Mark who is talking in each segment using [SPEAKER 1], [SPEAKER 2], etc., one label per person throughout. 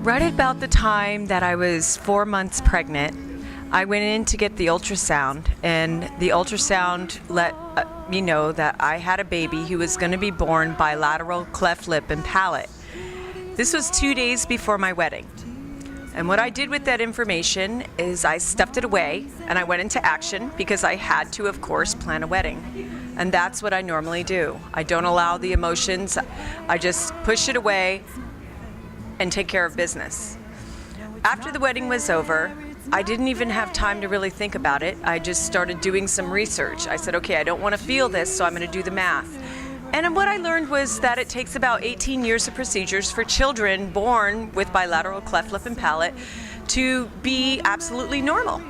[SPEAKER 1] Right about the time that I was 4 months pregnant, I went in to get the ultrasound, and the ultrasound let me know that I had a baby who was going to be born bilateral cleft lip and palate. This was 2 days before my wedding. And what I did with that information is I stuffed it away and I went into action because I had to, of course, plan a wedding. And that's what I normally do. I don't allow the emotions. I just push it away and take care of business. After the wedding was over, I didn't even have time to really think about it. I just started doing some research. I said, okay, I don't want to feel this, so I'm going to do the math. And what I learned was that it takes about 18 years of procedures for children born with bilateral cleft lip and palate to be absolutely normal.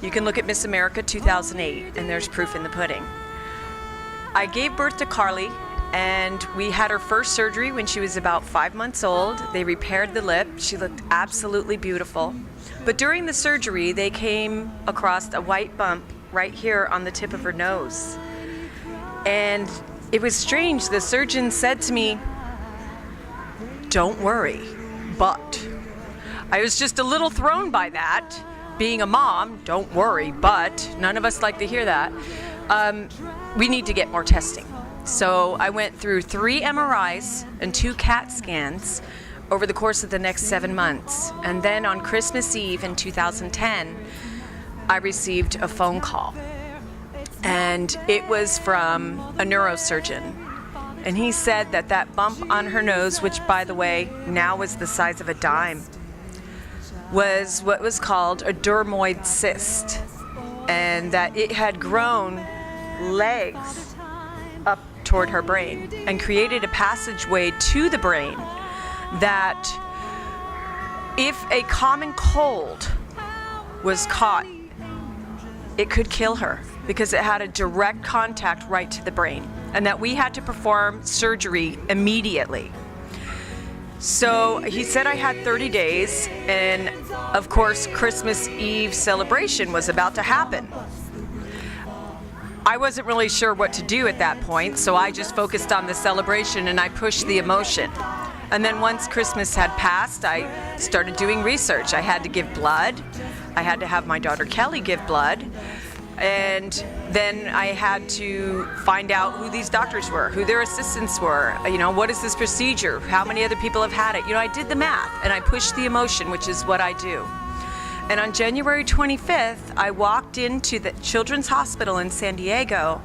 [SPEAKER 1] You can look at Miss America 2008, and there's proof in the pudding. I gave birth to Carly, and we had her first surgery when she was about 5 months old. They repaired the lip. She looked absolutely beautiful. But during the surgery, they came across a white bump right here on the tip of her nose. And it was strange. The surgeon said to me, "Don't worry, but." I was just a little thrown by that. Being a mom, don't worry, but. None of us like to hear that. We need to get more testing. So I went through 3 MRIs and 2 CAT scans over the course of the next 7 months. And then on Christmas Eve in 2010, I received a phone call. And it was from a neurosurgeon. And he said that that bump on her nose, which by the way, now was the size of a dime, was what was called a dermoid cyst. And that it had grown legs up toward her brain and created a passageway to the brain that if a common cold was caught, it could kill her because it had a direct contact right to the brain, and that we had to perform surgery immediately. So he said I had 30 days, and of course Christmas Eve celebration was about to happen. I wasn't really sure what to do at that point, so I just focused on the celebration and I pushed the emotion. And then once Christmas had passed, I started doing research. I had to give blood. I had to have my daughter Kelly give blood. And then I had to find out who these doctors were, who their assistants were, what is this procedure, how many other people have had it. I did the math and I pushed the emotion, which is what I do. And on January 25th, I walked into the Children's Hospital in San Diego,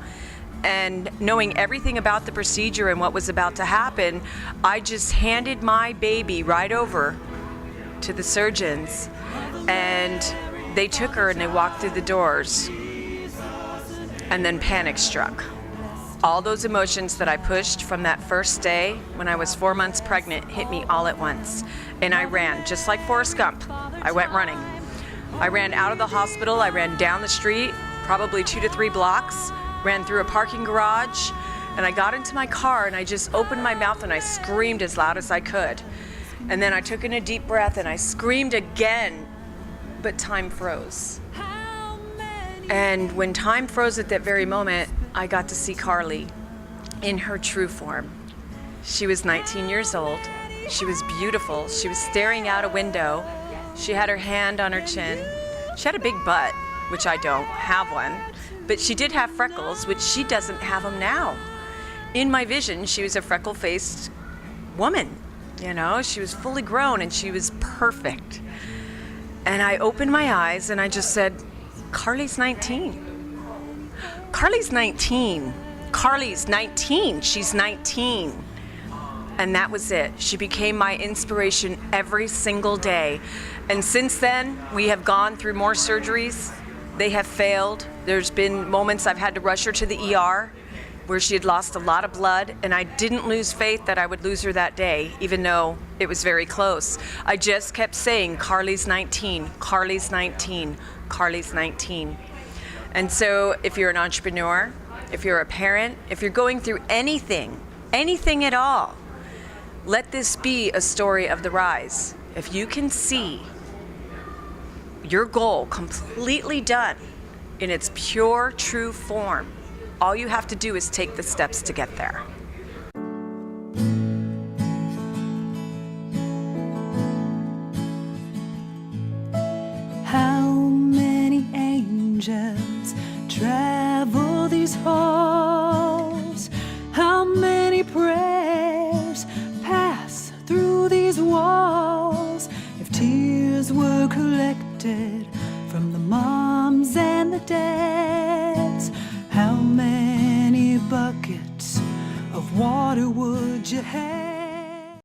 [SPEAKER 1] and knowing everything about the procedure and what was about to happen, I just handed my baby right over to the surgeons, and they took her and they walked through the doors, and then panic struck. All those emotions that I pushed from that first day when I was 4 months pregnant hit me all at once, and I ran, just like Forrest Gump. I went running. I ran out of the hospital, I ran down the street, probably 2 to 3 blocks, ran through a parking garage, and I got into my car and I just opened my mouth and I screamed as loud as I could. And then I took in a deep breath and I screamed again, but time froze. And when time froze at that very moment, I got to see Carly in her true form. She was 19 years old. She was beautiful. She was staring out a window. She had her hand on her chin. She had a big butt, which I don't have one, but she did have freckles, which she doesn't have them now. In my vision, she was a freckle-faced woman. She was fully grown and she was perfect. And I opened my eyes and I just said, Carly's 19. Carly's 19. Carly's 19. She's 19. And that was it. She became my inspiration every single day. And since then, we have gone through more surgeries. They have failed. There's been moments I've had to rush her to the ER where she had lost a lot of blood, and I didn't lose faith that I would lose her that day, even though it was very close. I just kept saying, Carly's 19, Carly's 19, Carly's 19. And so if you're an entrepreneur, if you're a parent, if you're going through anything at all, let this be a story of the rise. If you can see your goal completely done in its pure, true form, all you have to do is take the steps to get there.
[SPEAKER 2] prayers pass through these walls, if tears were collected from the moms and the dads, how many buckets of water would you have?